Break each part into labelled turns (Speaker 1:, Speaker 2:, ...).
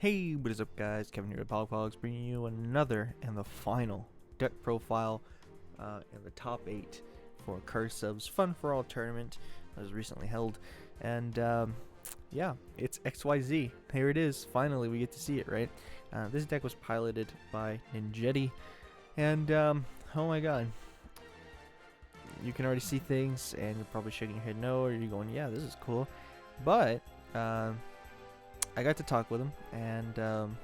Speaker 1: Hey, what is up guys, Kevin here with P.O.G bringing you another and the final deck profile in the top 8 for Curseof's Fun for All tournament that was recently held. And yeah, it's XYZ. Here it is, finally we get to see it, right? This deck was piloted by Ninjetti, and oh my god. You can already see things and you're probably shaking your head no, or you're going, yeah, this is cool. But I got to talk with him, and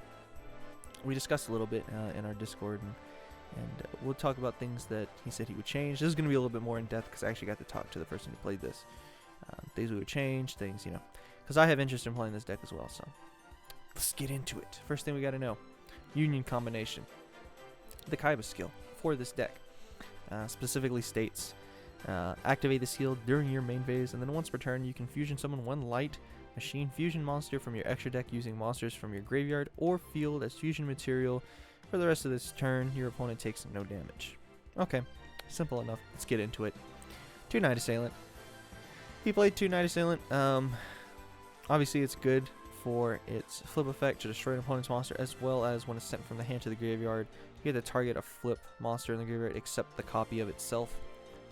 Speaker 1: we discussed a little bit in our Discord, and we'll talk about things that he said he would change. This is going to be a little bit more in depth because I actually got to talk to the person who played this. Things we would change, things, because I have interest in playing this deck as well, so let's get into it. First thing we got to know, Union combination. The Kaiba skill for this deck specifically states, activate the skill during your main phase, and then once per turn you can fusion summon one light machine fusion monster from your extra deck using monsters from your graveyard or field as fusion material. For the rest of this turn, your opponent takes no damage. Okay, simple enough. Let's get into it. 2 Night Assailant. He played 2 Night Assailant. Obviously, it's good for its flip effect to destroy an opponent's monster, as well as when it's sent from the hand to the graveyard, you get to target a flip monster in the graveyard except the copy of itself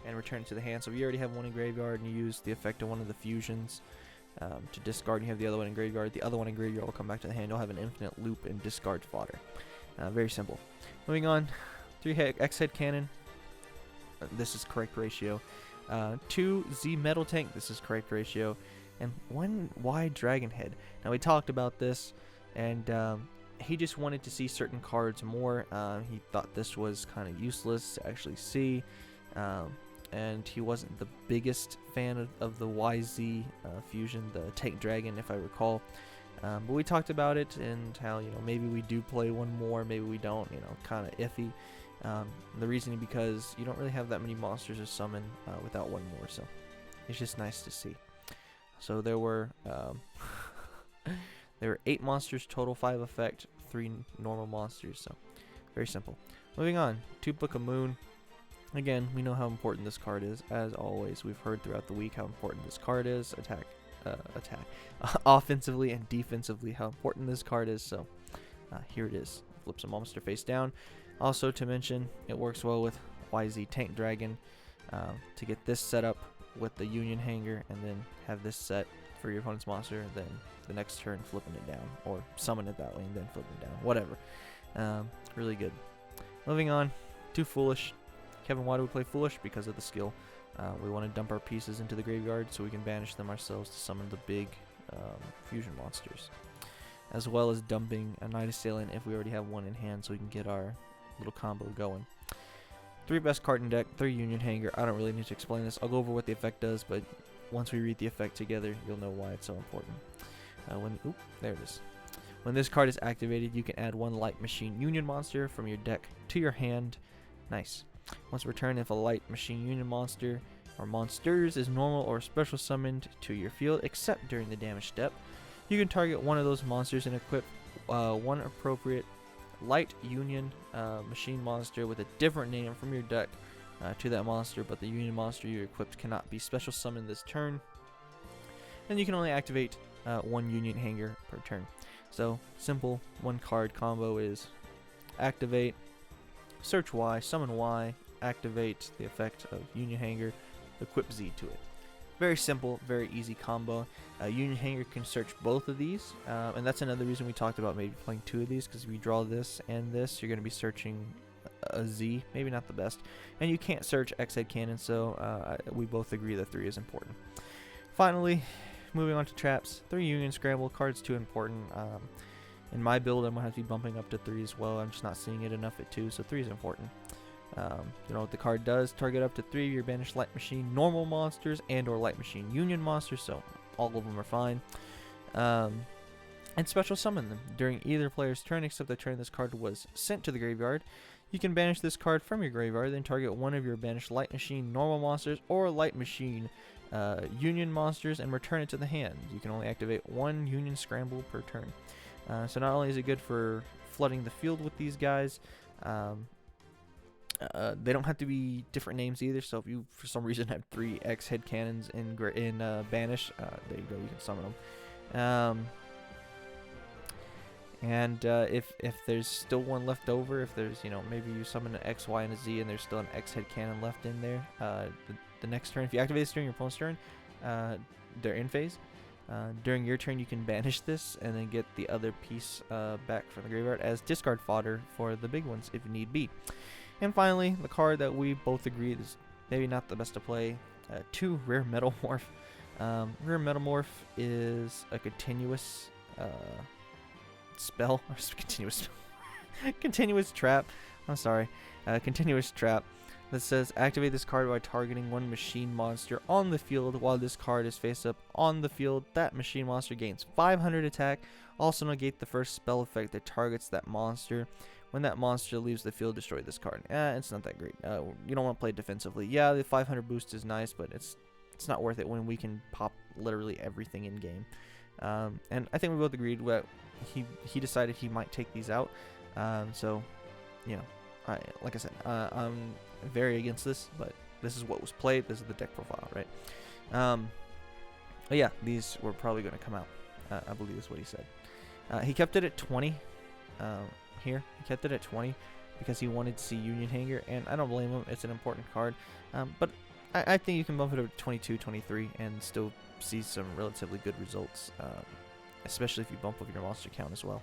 Speaker 1: and return it to the hand. So if you already have one in graveyard and you use the effect of one of the fusions to discard, and you have the other one in graveyard, the other one in graveyard will come back to the hand. You'll have an infinite loop and discard fodder. Very simple. Moving on, 3 X-Head Cannon. This is correct ratio. 2 Z Metal Tank. This is correct ratio. And 1 Y Dragon Head. Now we talked about this, and he just wanted to see certain cards more. He thought this was kind of useless to actually see. And he wasn't the biggest fan of the YZ fusion, the Tank Dragon, if I recall. But we talked about it and how, maybe we do play one more, maybe we don't, kind of iffy. The reasoning because you don't really have that many monsters to summon without one more, so it's just nice to see. So there were 8 monsters total, 5 effect, 3 normal monsters, so very simple. Moving on, 2 Book of Moon. Again, we know how important this card is. As always, we've heard throughout the week how important this card is. Offensively and defensively, how important this card is. So here it is. Flips a monster face down. Also to mention, it works well with YZ Tank Dragon to get this set up with the Union Hanger, and then have this set for your opponent's monster. Then the next turn, flipping it down, or summon it that way and then flipping it down. Whatever. Really good. Moving on, 2 Foolish. Kevin, why do we play Foolish? Because of the skill. We want to dump our pieces into the graveyard so we can banish them ourselves to summon the big fusion monsters. As well as dumping a Night Assailant if we already have one in hand so we can get our little combo going. 3 best card in deck, 3 Union Hanger. I don't really need to explain this. I'll go over what the effect does, but once we read the effect together, you'll know why it's so important. There it is. When this card is activated, you can add 1 Light Machine Union monster from your deck to your hand. Nice. Once returned, if a Light Machine Union monster or monsters is normal or special summoned to your field except during the damage step, you can target one of those monsters and equip 1 appropriate Light Union Machine monster with a different name from your deck to that monster, but the Union monster you equipped cannot be special summoned this turn. And you can only activate 1 Union Hanger per turn. So simple 1 card combo is activate, search Y, summon Y, activate the effect of Union Hanger, equip Z to it. Very simple, very easy combo. Union Hanger can search both of these, and that's another reason we talked about maybe playing 2 of these, because if you draw this and this, you're going to be searching a Z, maybe not the best. And you can't search X-Head Cannon, so we both agree that 3 is important. Finally, moving on to traps, 3 Union Scramble. Card's too important. In my build, I'm going to have to be bumping up to 3 as well. I'm just not seeing it enough at 2, so 3 is important. You know what the card does. Target up to 3 of your banished Light Machine normal monsters and or Light Machine Union monsters, so all of them are fine. And special summon them during either player's turn except the turn this card was sent to the graveyard. You can banish this card from your graveyard, then target one of your banished Light Machine normal monsters or Light Machine Union monsters and return it to the hand. You can only activate 1 Union Scramble per turn. So not only is it good for flooding the field with these guys, they don't have to be different names either. So if you for some reason have 3 X-Head Cannons in Banish, there you go, you can summon them. And if there's still one left over, if there's, you know, maybe you summon an X, Y, and a Z, and there's still an X head cannon left in there, the next turn, if you activate this during your opponent's turn, they're in phase. During your turn, you can banish this and then get the other piece back from the graveyard as discard fodder for the big ones if need be. And finally, the card that we both agreed is maybe not the best to play, 2 Rare Metal Morph. Rare Metal Morph is a continuous spell, or continuous trap. I'm sorry, continuous trap that says activate this card by targeting one machine monster on the field while this card is face up on the field. That machine monster gains 500 attack. Also negate the first spell effect that targets that monster. When that monster leaves the field, destroy this card. It's not that great. You don't want to play defensively. Yeah, the 500 boost is nice, but it's not worth it when we can pop literally everything in game. And I think we both agreed that he decided he might take these out. So, you know, like I said, I'm very against this, but this is what was played. This is the deck profile, right? But yeah, these were probably going to come out. I believe is what he said. He kept it at 20 here. He kept it at 20 because he wanted to see Union Hanger, and I don't blame him. It's an important card. But I think you can bump it over to 22, 23 and still see some relatively good results, especially if you bump up your monster count as well.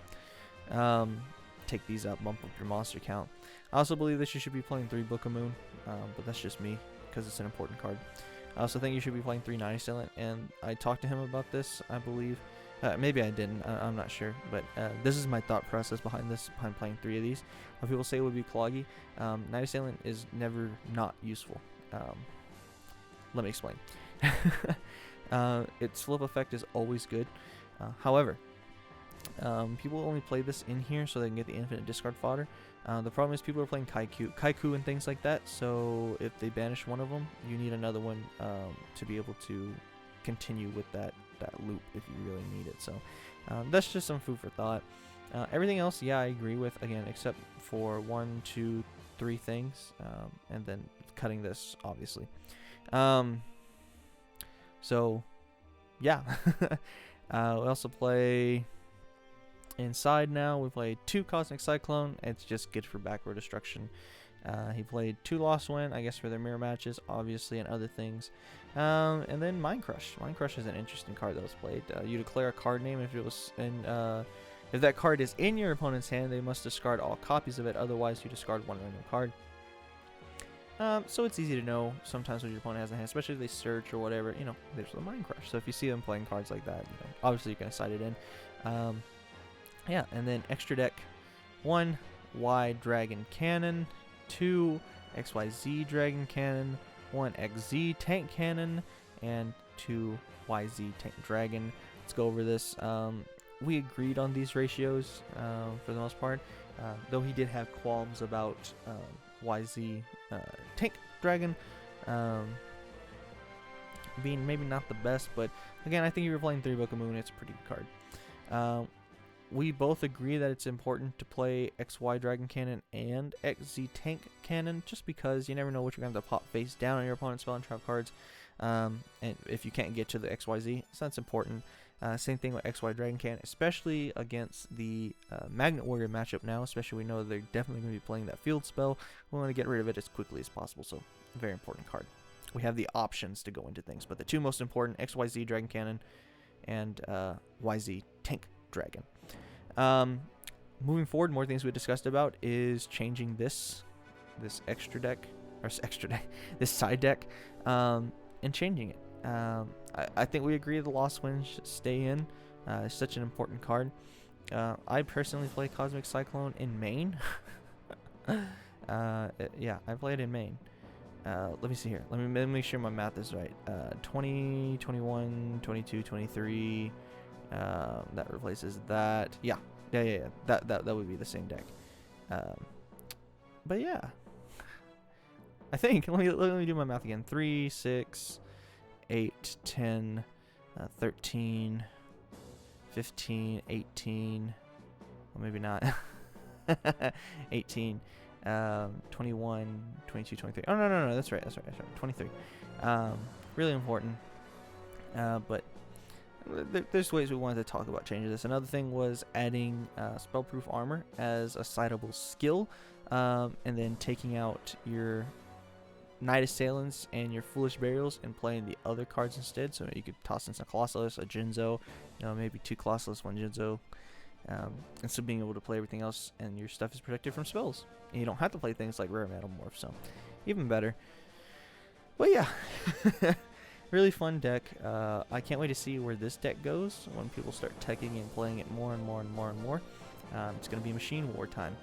Speaker 1: Take these out, bump up your monster count. I also believe that you should be playing 3 Book of Moon, but that's just me because it's an important card. I also think you should be playing 3 Night Assailant, and I talked to him about this, I believe. Maybe I didn't, I'm not sure, but this is my thought process behind playing 3 of these. People say it would be cloggy. Night Assailant is never not useful. Let me explain. Its flip effect is always good. However, people only play this in here so they can get the infinite discard fodder. The problem is people are playing Kaiku and things like that, so if they banish one of them, you need another one to be able to continue with that loop if you really need it. So that's just some food for thought. Everything else, yeah, I agree with, again, except for 1, 2, 3 things, and then cutting this, obviously. So, yeah. We also play inside now. We play 2 Cosmic Cyclone. It's just good for backward destruction. He played 2 Lost Wind, I guess, for their mirror matches, obviously, and other things. And then Mind Crush. Mind Crush is an interesting card that was played. You declare a card name if it was if that card is in your opponent's hand, they must discard all copies of it. Otherwise, you discard 1 random card. So it's easy to know sometimes what your opponent has in hand, especially if they search or whatever. You know, there's the Mind Crush. So if you see them playing cards like that, you know, obviously you're gonna side it in. Yeah, and then extra deck: 1 Y Dragon Cannon, 2 XYZ Dragon Cannon, 1 XZ Tank Cannon, and 2 YZ Tank Dragon. Let's go over this. We agreed on these ratios for the most part, though he did have qualms about YZ Tank Dragon being maybe not the best, but again, I think if you're playing 3 Book of Moon, it's a pretty good card. We both agree that it's important to play XY Dragon Cannon and XZ Tank Cannon, just because you never know which you're going to have to pop face down on your opponent's spell and trap cards, and if you can't get to the XYZ, so that's important. Same thing with XY Dragon Cannon, especially against the Magnet Warrior matchup now, especially we know they're definitely going to be playing that field spell. We want to get rid of it as quickly as possible, so very important card. We have the options to go into things, but the 2 most important, XYZ Dragon Cannon and YZ Tank Dragon. Moving forward, more things we discussed about is changing this extra deck, or this side deck, and changing it. I think we agree the Lost Wind should stay in. It's such an important card. I personally play Cosmic Cyclone in main. Yeah, I play it in main. Let me see here. Let me make sure my math is right. 20, 21, 22, 23. That replaces that. Yeah. That would be the same deck. But yeah, I think let me do my math again. 3, 6, 8, 10, 13, 15, 18. Well, maybe not. 18, 21, 22, 23. Oh no, that's right. 23. Really important. But there's ways we wanted to talk about changing this. Another thing was adding spellproof armor as a citable skill, and then taking out your Knight Assailants and your Foolish Burials and playing the other cards instead. So you could toss in some Colossus, a Jinzo, maybe 2 Colossus, 1 Jinzo, and still being able to play everything else, and your stuff is protected from spells. And you don't have to play things like Rare Metal Morph, so even better. But yeah, really fun deck. I can't wait to see where this deck goes when people start teching and playing it more and more and more and more. It's going to be Machine War time.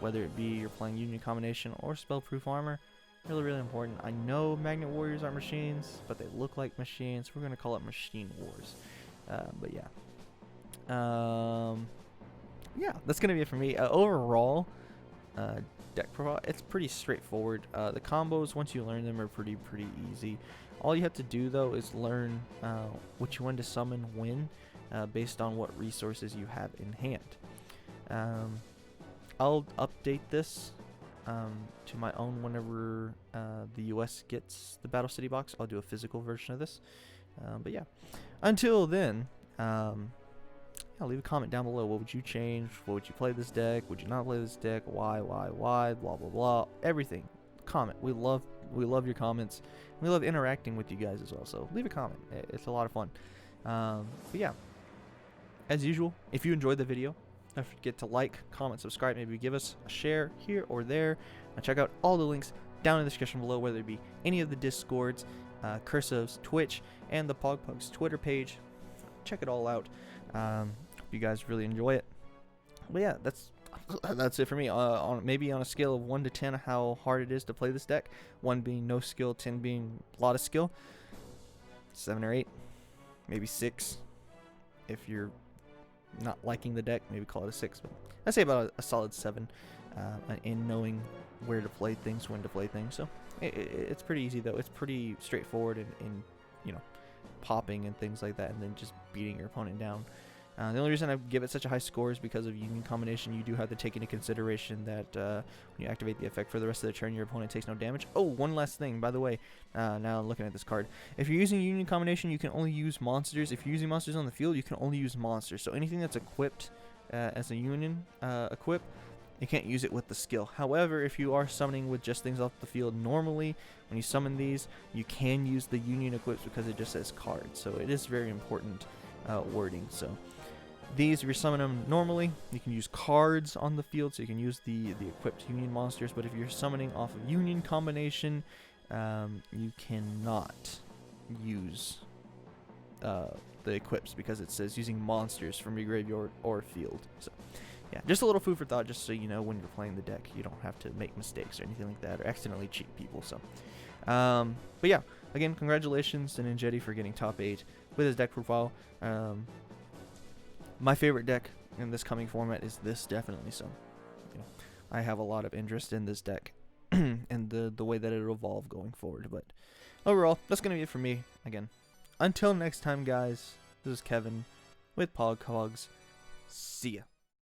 Speaker 1: Whether it be you're playing Union Combination or Spellproof Armor, really important. I know Magnet Warriors are machines, but they look like machines. We're going to call it Machine Wars. But yeah. Yeah, that's going to be it for me. Overall, deck profile, it's pretty straightforward. The combos, once you learn them, are pretty easy. All you have to do, though, is learn what you want to summon when, based on what resources you have in hand. I'll update this to my own whenever the US gets the Battle City box. I'll do a physical version of this. But yeah, until then, yeah, leave a comment down below. What would you change? What would you play this deck? Would you not play this deck? Why? Blah blah blah. Everything. Comment. We love your comments. We love interacting with you guys as well. So leave a comment. It's a lot of fun. But yeah, as usual, if you enjoyed the video, don't forget to like, comment, subscribe, maybe give us a share here or there, and check out all the links down in the description below, whether it be any of the Discords, Curseof's Twitch, and the P.O.G's Twitter page. Check it all out. Hope you guys really enjoy it. But yeah, that's it for me. Maybe on a scale of 1 to 10, how hard it is to play this deck. 1 being no skill, 10 being a lot of skill. 7 or 8, maybe 6. If you're not liking the deck, maybe call it a 6. But I'd say about a solid 7 in knowing where to play things, when to play things. So it's pretty easy, though. It's pretty straightforward in popping and things like that, and then just beating your opponent down. The only reason I give it such a high score is because of Union Combination. You do have to take into consideration that when you activate the effect for the rest of the turn, your opponent takes no damage. Oh, one last thing, by the way, now looking at this card. If you're using Union Combination, you can only use monsters. If you're using monsters on the field, you can only use monsters. So anything that's equipped as a Union equip, you can't use it with the skill. However, if you are summoning with just things off the field normally, when you summon these, you can use the Union equips because it just says cards. So it is very important wording. So these, if you're summoning them normally, you can use cards on the field, so you can use the equipped Union monsters. But if you're summoning off of Union Combination, you cannot use the equips because it says using monsters from your graveyard or field. So yeah, just a little food for thought, just so you know when you're playing the deck, you don't have to make mistakes or anything like that, or accidentally cheat people. So, but yeah, again, congratulations to Ninjetti for getting top 8 with his deck profile. My favorite deck in this coming format is this, definitely. So, I have a lot of interest in this deck and the way that it'll evolve going forward. But overall, that's gonna be it for me. Again, until next time, guys. This is Kevin with P.O.G. See ya.